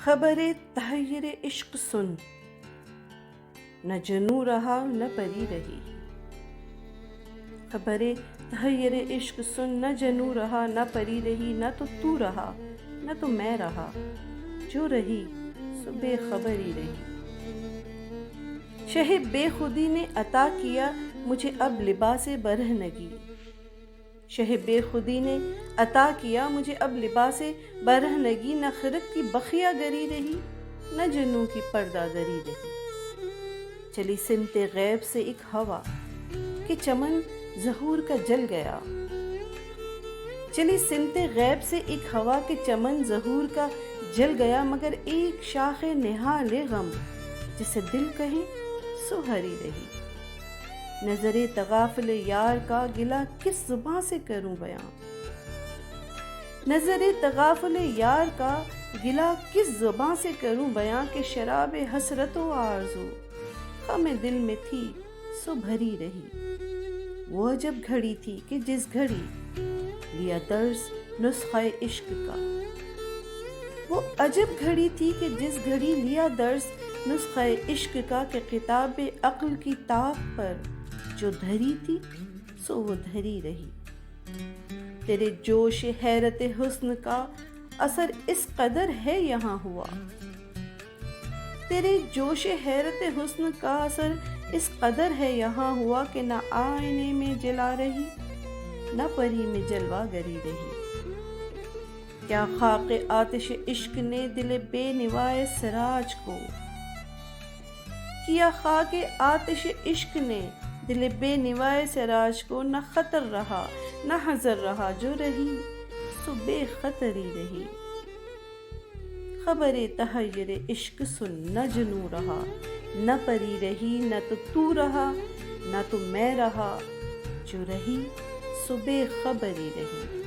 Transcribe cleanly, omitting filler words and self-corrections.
خبر تحیر عشق سن، نہ جنوں رہا نہ پری رہی۔ خبر تحیر عشق سن، نہ جنوں رہا نہ پری رہی، نہ تو رہا نہ تو میں رہا، جو رہی سو بے خبری رہی۔ شہ بے خودی نے عطا کیا مجھے اب لباس برہنگی، شہ بے خودی نے عطا کیا مجھے اب لباس برہنگی، نہ خرد کی بخیا گری رہی نہ جنوں کی پردہ دری رہی۔ چلی سمت غیب سے ایک ہوا کہ چمن ظہور کا جل گیا، چلی سمت غیب سے ایک ہوا کہ چمن ظہور کا جل گیا، مگر ایک شاخ نہال غم جسے دل کہے سو ہری رہی۔ نظر تغافل یار کا گلہ کس زباں سے کروں بیاں، نظر تغافل یار کا گلہ کس زباں سے کروں بیاں، کہ شراب حسرت و آرزو غم دل میں تھی سو بھری رہی۔ وہ عجب گھڑی تھی کہ جس گھڑی لیا درس نسخہ عشق کا، وہ عجب گھڑی تھی کہ جس گھڑی لیا درس نسخہ عشق کا، کہ کتاب عقل کی طاق پر جو دھری تھی سو وہ دھری رہی۔ تیرے جوش حیرت حسن کا اثر اس قدر ہے یہاں ہوا، تیرے جوش حیرت حسن کا اثر اس قدر ہے یہاں ہوا، کہ نہ آئینے میں جلا رہی نہ پری میں جلوہ گری رہی۔ کیا خاک آتش عشق نے دل بے نوائے سراج کو، کیا خاک آتش عشق نے دل بے نوائے سراج کو، نہ خطر رہا نہ حذر رہا، جو رہی سو بے خطری رہی۔ خبر تحیر عشق سن، نہ جنوں رہا نہ پری رہی، نہ تو رہا نہ تو میں رہا، جو رہی سو بے خبری رہی۔